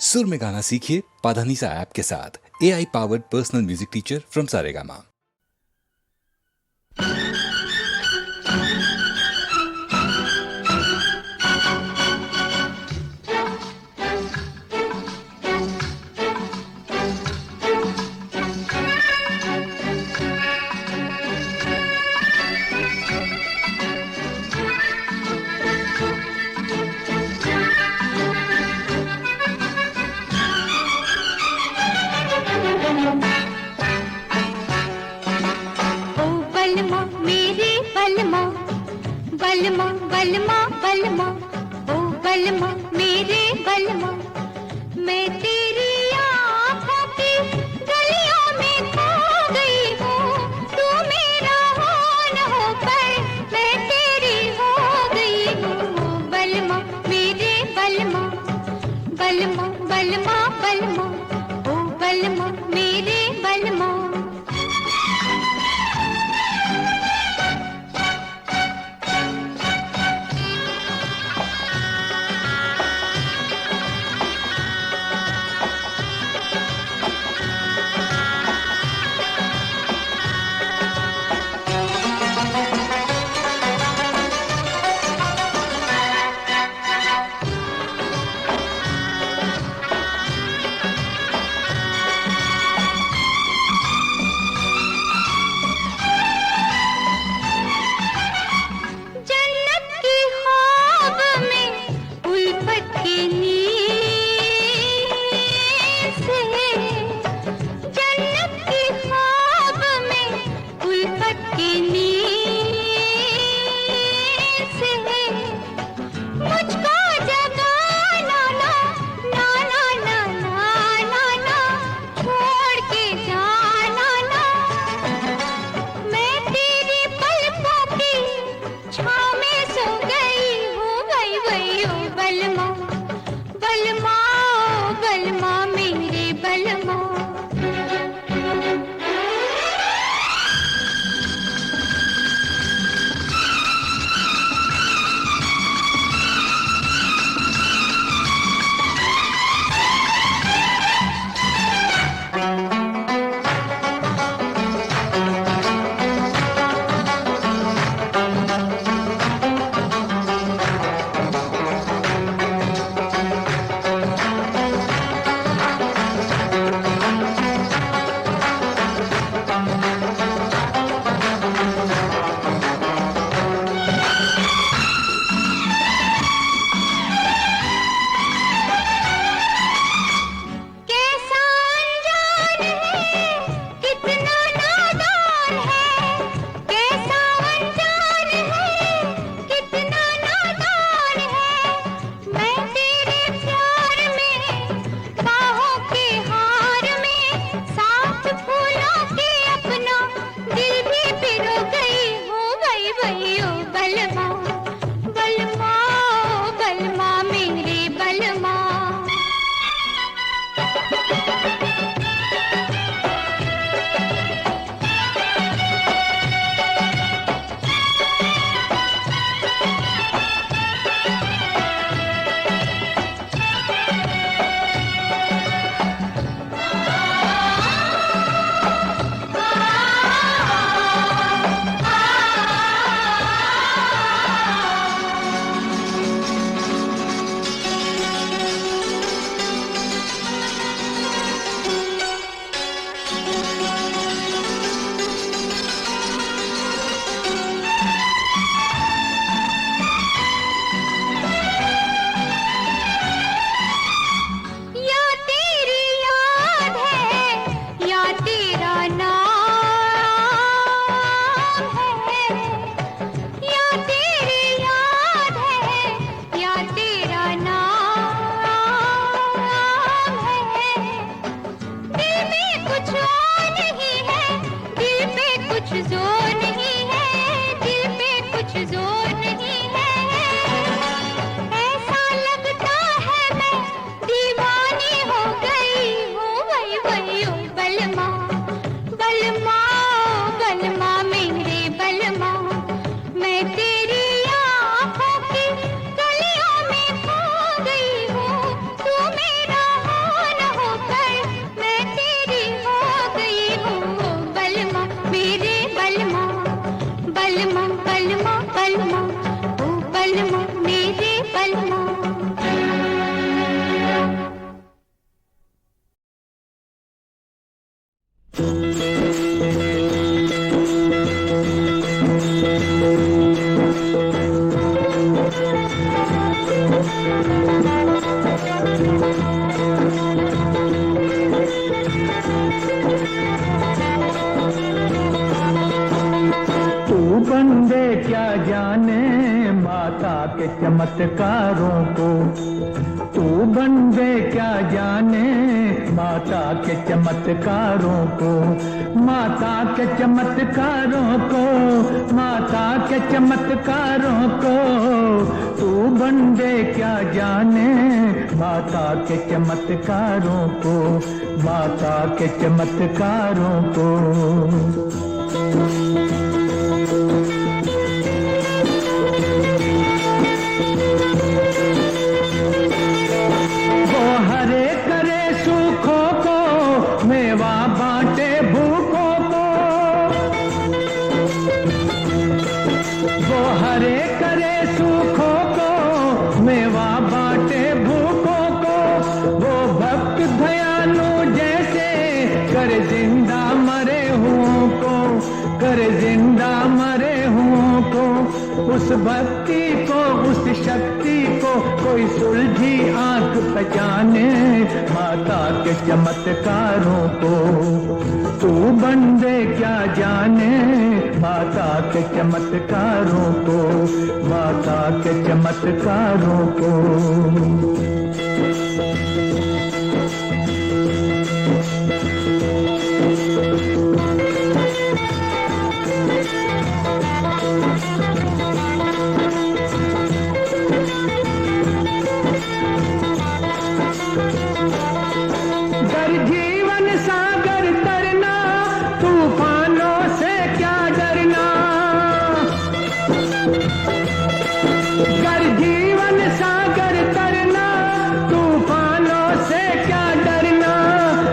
सुर में गाना सीखिए पाधानीसा ऐप के साथ। AI powered personal music teacher from Saregama. बलमा बलमा बलमा ओ बलमा मेरे बलमा, मैं तेरी आँखों की गलियों में खो गई हूँ। तू मेरा हो न हो पर मैं तेरी हो गई हूँ। बलमा मेरे बलमा, बलमा बलमा बलमा ओ बलमा मेरे बलमा। चमत्कारों को। तू बन दे क्या जाने माता के चमत्कारों को, माता के चमत्कारों को, माता के चमत्कारों को। तू बन दे क्या जाने माता के चमत्कारों को, माता के चमत्कारों को। वो हरे करे सूखों को, मेवा बांटे भूखों को। वो हरे करे सूखों को, मेवा बांटे भूखों को। वो भक्त दयालु जैसे कर जिंदा मरे हुओं को, कर जिंदा मरे हुओं को। उस भक्ति को, उस शक्ति को कोई सुलझी आंख पहचाने माता के चमत्कारों को। तू बन दे क्या जाने माता के चमत्कारों को, माता के चमत्कारों को। डर जीवन सागर तरना, तूफानों से क्या डरना। डर जीवन सागर तरना, तूफानों से क्या डरना,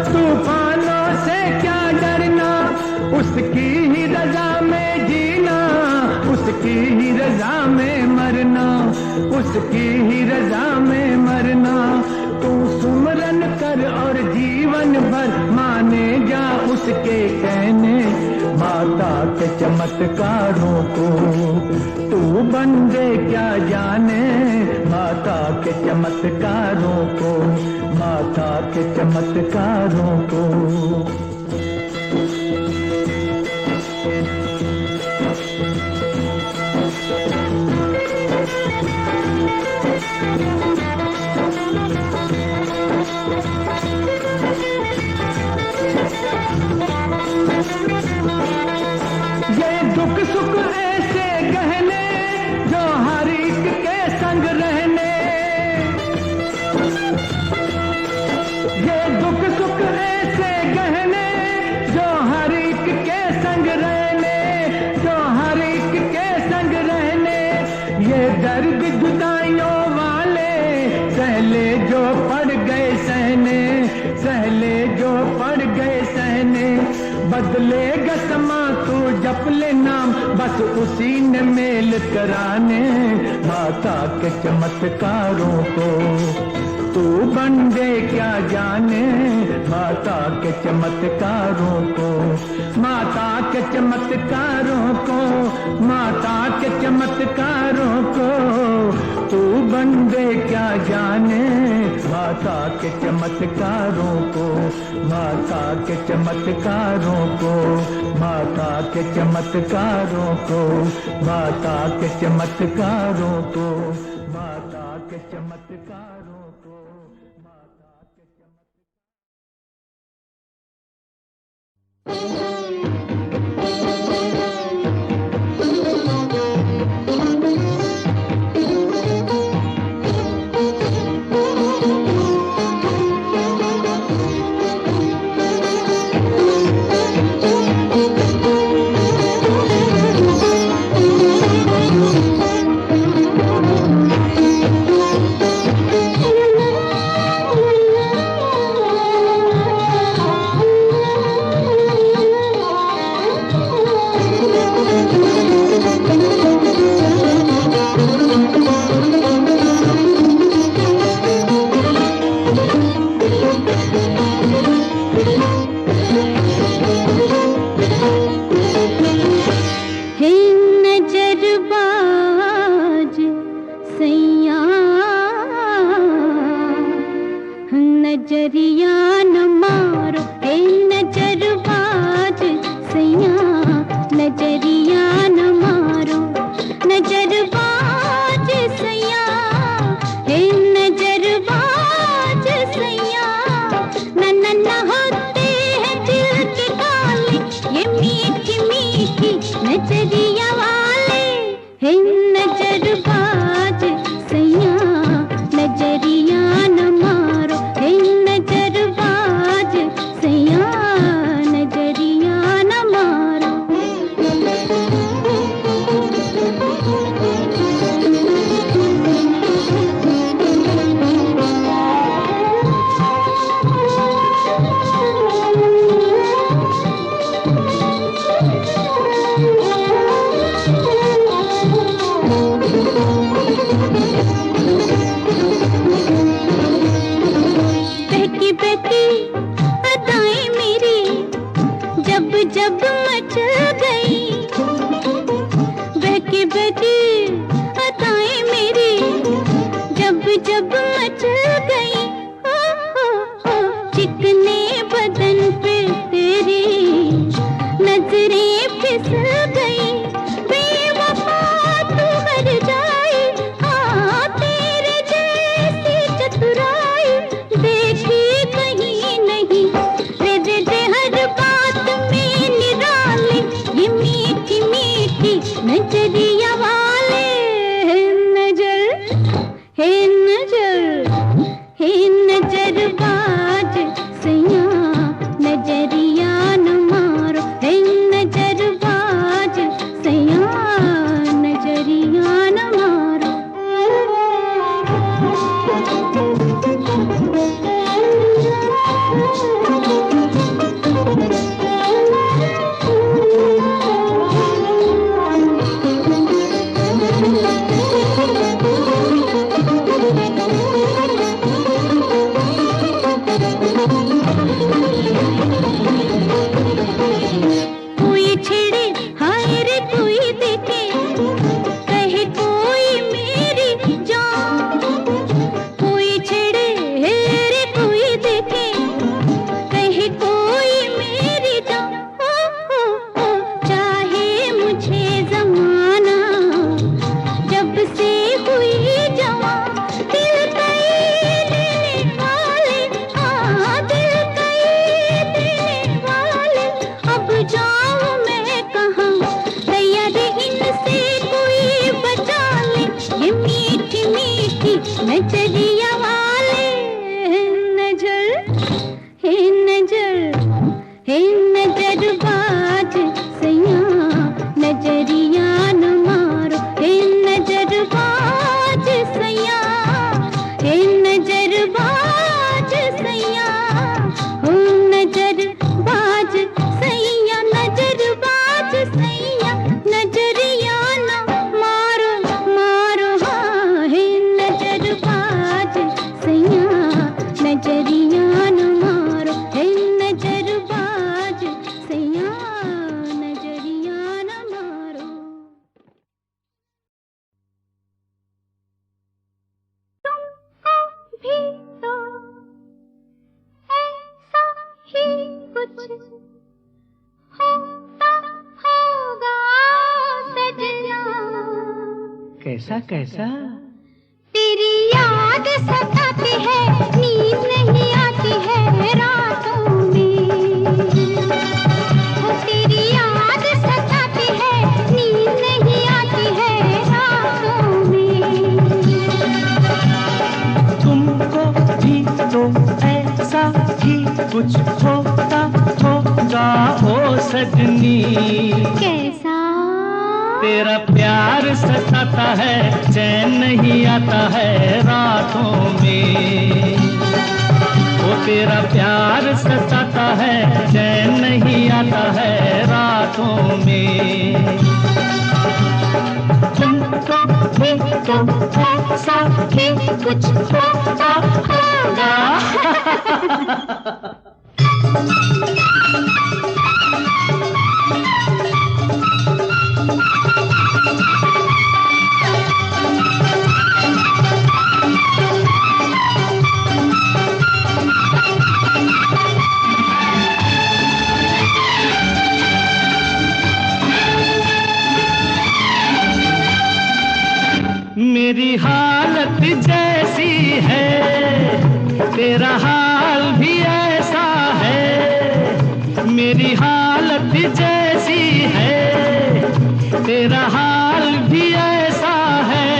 तूफानों से क्या डरना। उसकी ही रजा में जीना, उसकी ही रजा में मरना, उसकी ही रजा में मरना। तू सुमरन कर और जीवन भर माने जा उसके कहने माता के चमत्कारों को। तू बन दे क्या जाने माता के चमत्कारों को, माता के चमत्कारों को। ये दुख सुख ऐसे गहने जो हर एक के संग रहने। ये दुख सुख ऐसे गहने जो हर एक के संग रहने, जो हर एक के संग रहने। ये दर्द जुदाइयों वाले सहले जो पड़ गए सहने, सहले जो पड़ गए सहने। बदलेगा समा तू जप ले नाम, बस उसी ने मेल कराने माता के चमत्कारों को। तू बन दे क्या जाने माता के चमत्कारों को, माता के चमत्कारों को, माता के चमत्कारों को। तू बन दे क्या जाने माता के चमत्कारों को, माता के चमत्कारों को, माता के चमत्कारों को, माता के चमत्कारों को, माता के चमत्कारों को, माता के नजरिया न मारो हे नजरबाज सैया, नजरिया न मारो नजरबाज सैया। नजरबाज सैया नजरिया न मारो है नजरबाज सैया नजरिया न मारो कोई छेड़े हाय रे कोई देखे कहे कोई मेरी जान कोई छेड़े रे कोई देखे कहे कोई मेरी जान हो चाहे मुझे जमाना जब से हुई जवान दिल कई देने वाले हाँ दिल कई देने वाले अब जाऊं मैं कहाँ तैयार इनसे कोई बचा ले ये मीठी मीठी नजरिया वाले नजर हे नजर हे नजरबाज सैया नजरिया न मारो हे नजरबाज सैया हे नजरबाज सैया हो नजरबाज सैया नजरबाज सैया नजरिया न मारो मारो हाँ हे नजरबाज सैया नजरिया न मारो हे नजरबाज सैया नजरिया न मारो तुमको भी तो ऐसा ही कुछ होता होगा सजना कैसा कैसा? तेरी याद सताती है नींद नहीं आती है रातों में वो तेरी याद सताती है नींद नहीं आती है रातों में तुमको भी तो ऐसा ही कुछ होता होगा ओ सजनी। कैसा तेरा प्यार सताता है चैन नहीं आता है रातों में वो तेरा प्यार सताता है चैन नहीं आता है रातों में तुमको भी तो ऐसा ही कुछ होता होगा। मेरी हालत जैसी है तेरा हाल भी ऐसा है मेरी हालत जैसी है तेरा हाल भी ऐसा है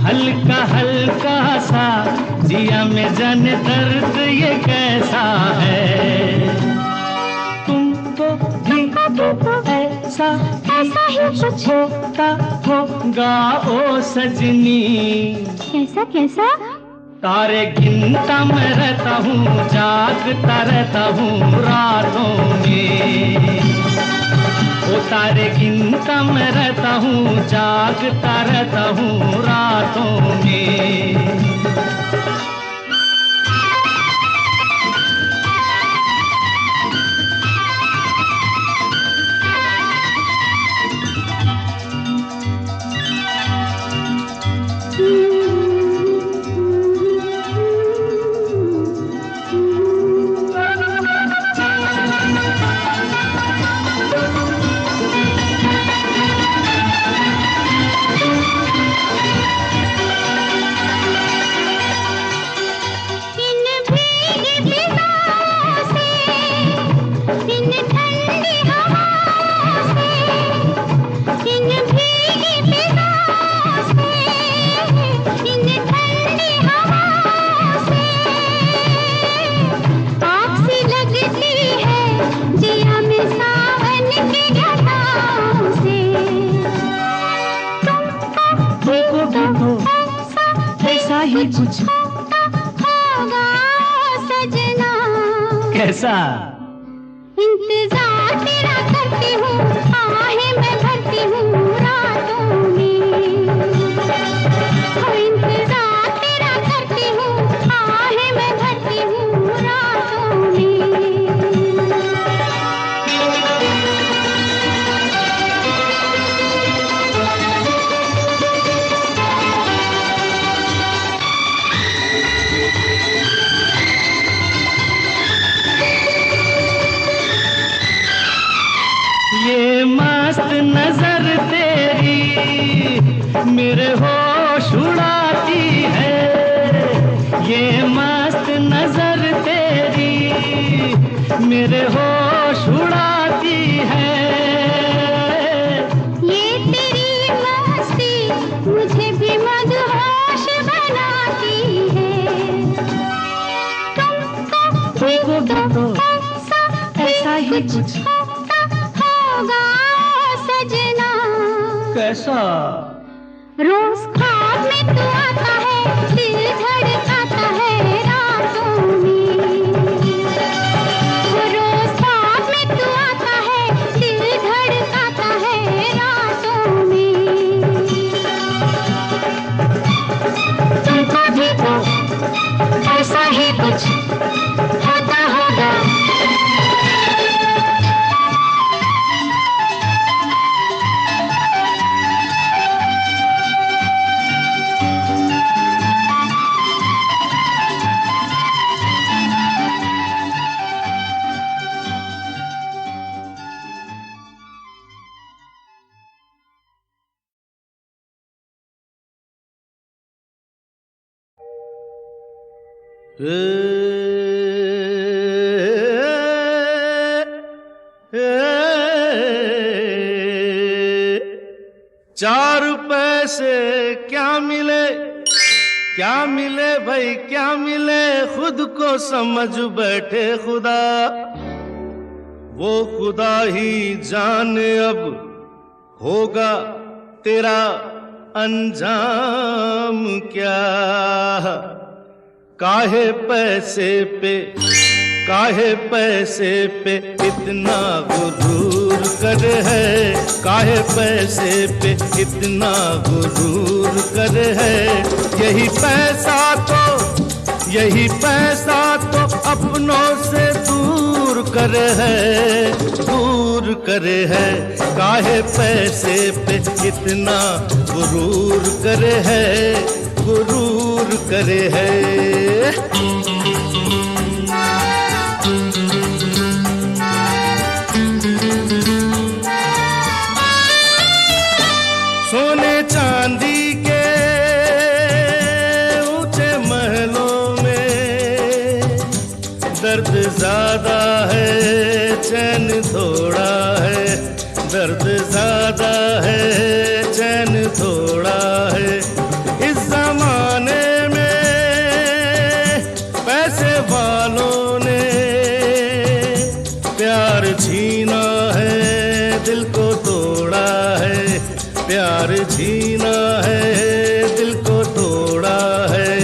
हल्का हल्का सा जिया में जाने दर्द ये कैसा है तुमको भी तो ऐसा ही कुछ होता होगा ओ सजनी। कैसा कैसा तारे गिनता मैं रहता हूँ जागता रहता हूँ रातों में ओ तारे गिनता मैं रहता हूँ जागता रहता हूँ रातों में कैसा? इंतजार तेरा करती हूँ, आहें मैं भरती हूँ रातों में। हो इंतजार तेरा करती हूँ, आहें मैं भरती हूँ रातों में। ये मस्त नजर तेरी मेरे होश उड़ाती है, ये मस्त नजर तेरी मेरे होश उड़ाती है। ये तेरी मस्ती मुझे भी मदहोश बनाती है। तुमको भी तो ऐसा ही कुछ होगा सजना। कैसा? रोज ख्वाब में तू आता है, दिल धड़काता है रातों में। रोज ख्वाब में तू आता है, दिल धड़काता है रातों में। तुमको भी तो ऐसा ही कुछ होता होगा। चार पैसे क्या मिले, क्या मिले भाई क्या मिले, खुद को समझ बैठे खुदा, वो खुदा ही जाने अब होगा तेरा अंजाम क्या। काहे पैसे पे इतना गुरूर कर है, काहे पैसे पे इतना गुरूर कर है। यही पैसा तो अपनों से दूर कर है, दूर कर है। काहे पैसे पे इतना गुरूर कर है, गुरूर कर है। सोने चांदी के ऊंचे महलों में दर्द ज्यादा है, चैन थोड़ा है, दर्द ज्यादा है, चैन थोड़ा है। इस जमाने में पैसे वालों ने प्यार छीना है, दिल को तोड़ा है, प्यार छीना है, दिल को तोड़ा है।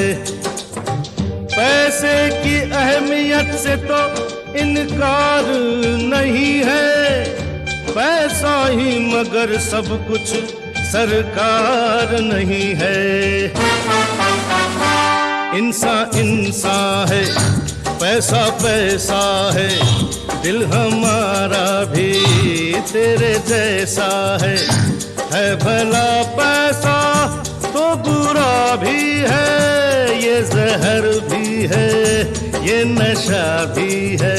पैसे की अहमियत से तो इनकार नहीं है, पैसा ही मगर सब कुछ सरकार नहीं है। इंसान है, पैसा पैसा है, दिल हमारा भी तेरे जैसा है भला पैसा तो बुरा भी है, ये जहर भी है, ये नशा भी है,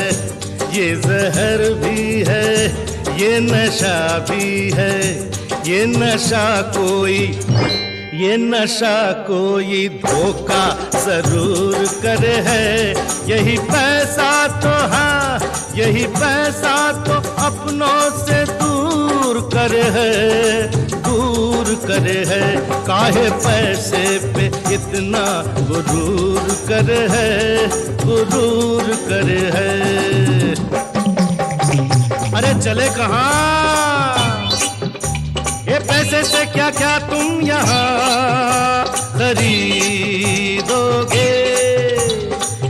ये जहर भी है, ये नशा भी है। ये नशा कोई धोखा जरूर करे है। यही पैसा तो हाँ, यही पैसा तो अपनों से दूर करे है, दूर करे है। काहे पैसे पे इतना गुरूर करे है, गुरूर करे है। अरे चले कहाँ, ये पैसे से क्या क्या तुम यहाँ खरीदोगे,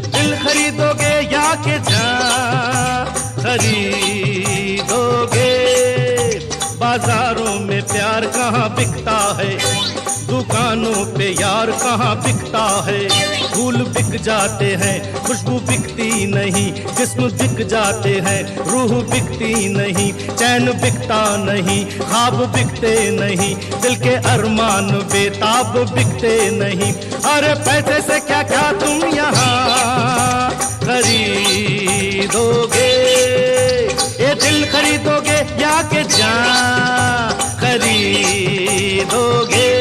दिल खरीदोगे या के जान। कहाँ बिकता है, दुकानों पे यार कहाँ बिकता है। फूल बिक जाते हैं, खुशबू बिकती नहीं, जिस्म बिक जाते हैं, रूह बिकती नहीं, चैन बिकता नहीं, ख्वाब बिकते नहीं, दिल के अरमान बेताब बिकते नहीं। अरे पैसे से क्या क्या तुम यहाँ खरीदोगे, ये दिल खरीदोगे या के जान खरीदोगे।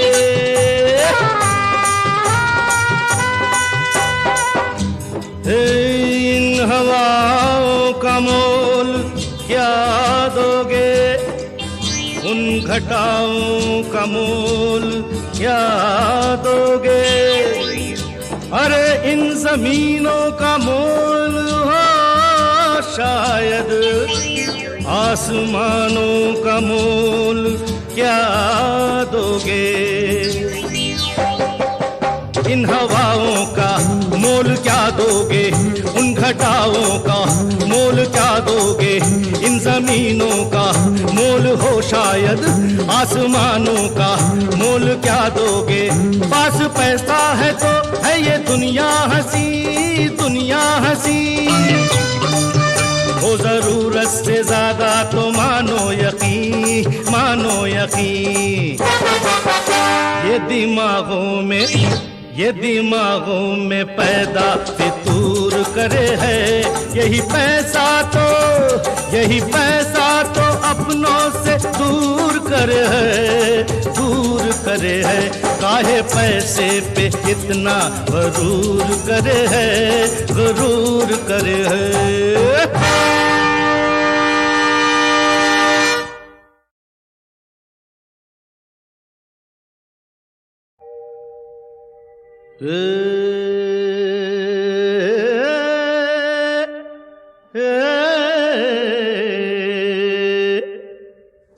इन हवाओं का मोल क्या दोगे, उन घटाओं का मोल क्या दोगे। अरे इन जमीनों का मोल हो शायद, आसमानों का मोल क्या दोगे। इन हवाओं का मोल क्या दोगे, उन घटाओं का मोल क्या दोगे। इन जमीनों का मोल हो शायद, आसमानों का मोल क्या दोगे। पास पैसा है तो है ये दुनिया हंसी, दुनिया हंसी। हो जरूरत से ज्यादा तो मानो यकीन, मानो यकीन। ये दिमागों में पैदा फितूर करे है। यही पैसा तो अपनों से दूर करे है, दूर करे है। काहे पैसे पे इतना गरूर करे है, गरूर करे है।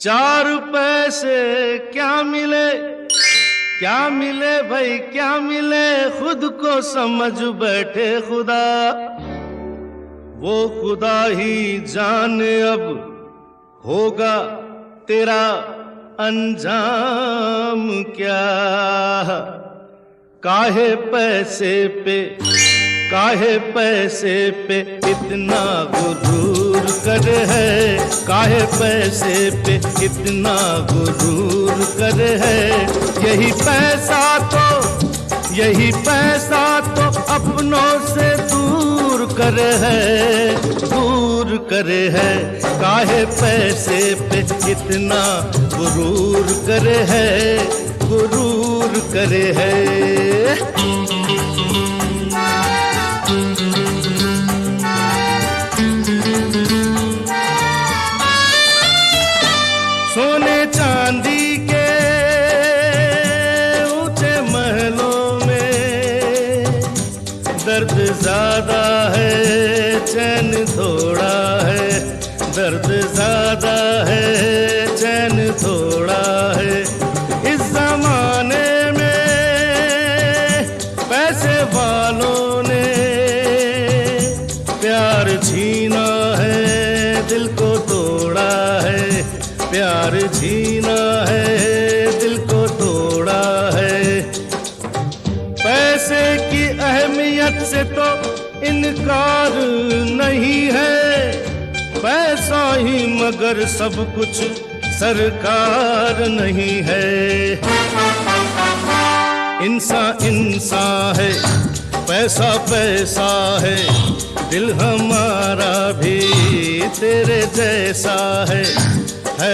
चार पैसे क्या मिले, क्या मिले भाई क्या मिले, खुद को समझ बैठे खुदा। वो खुदा ही जाने अब होगा तेरा अंजाम क्या। काहे पैसे पे इतना गुरूर करे है, काहे पैसे पे इतना गुरूर करे है। यही पैसा तो अपनों से दूर करे है, दूर करे है। काहे पैसे पे इतना गुरूर करे है, गुरूर करे है। सोने चांदी के ऊंचे महलों में दर्द ज्यादा है, चैन थोड़ा है। दर्द ज्यादा है, चैन थोड़ा है। इस जमाने में पैसे वालों ने प्यार छीना है, दिल को तोड़ा है। प्यार छीना है, दिल को तोड़ा है। पैसे की अहमियत से तो इनकार नहीं है, पैसा ही मगर सब कुछ सरकार नहीं है। इंसान है, पैसा पैसा है, दिल हमारा भी तेरे जैसा है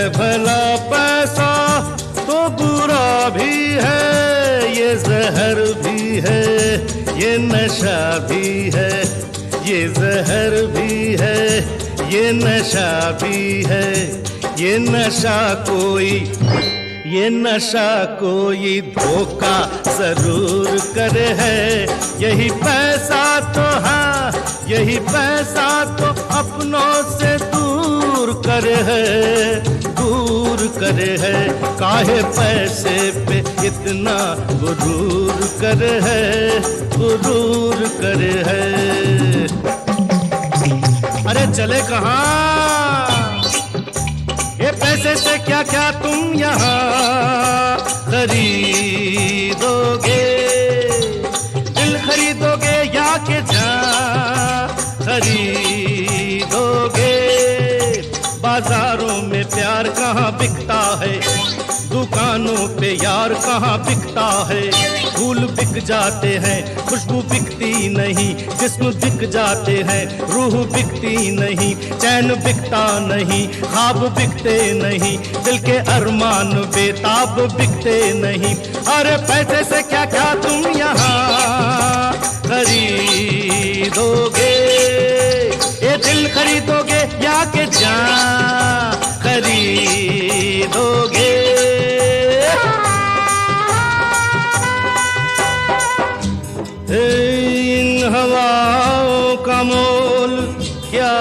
भला पैसा तो बुरा भी है, ये जहर भी है, ये नशा भी है, ये जहर भी है, ये नशा भी है। ये नशा कोई धोखा जरूर करे है। यही पैसा तो हाँ, यही पैसा तो अपनों से दूर करे है, दूर करे है। काहे पैसे पे इतना गुरूर करे है, गुरूर करे है। अरे चले कहाँ ये पैसे से क्या क्या तुम यहाँ खरीदोगे, दिल खरीदोगे या के जान खरीदोगे। बाजारों में प्यार कहाँ बिकता है, दुकानों पे यार कहाँ बिकता है। फूल बिक जाते हैं, खुशबू बिकती नहीं, जिस्म बिक जाते हैं, रूह बिकती नहीं, चैन बिकता नहीं, ख्वाब बिकते नहीं, दिल के अरमान बेताब बिकते नहीं। अरे पैसे से क्या क्या तुम यहाँ खरीदोगे, ये दिल खरीदोगे या के जान खरीदोगे। इन हवाओं का मोल क्या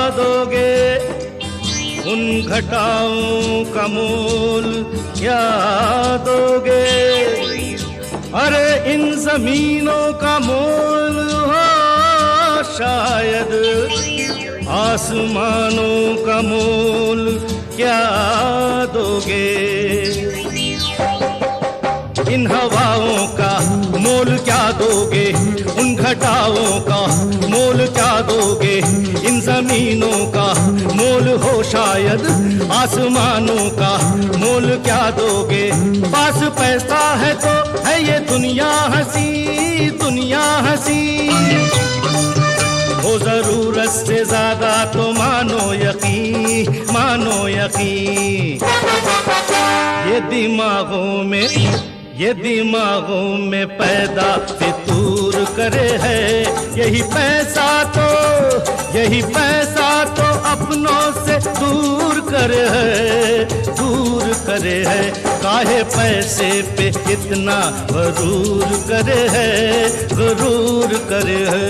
दोगे, उन घटाओं का मोल क्या दोगे। अरे इन जमीनों का मोल हो शायद, आसमानों का मोल क्या दोगे। इन हवाओं का मोल क्या दोगे, उन घटाओं का मोल क्या दोगे। इन जमीनों का मोल हो शायद, आसमानों का मोल क्या दोगे। पास पैसा है तो है ये दुनिया हंसी, दुनिया हंसी। हो जरूरत से ज्यादा तो मानो यकीन, मानो यकीन। ये दिमागों में पैदा फितूर करे है, यही पैसा तो अपनों से दूर करे है, दूर करे है। काहे पैसे पे इतना गरूर करे है, गरूर करे है।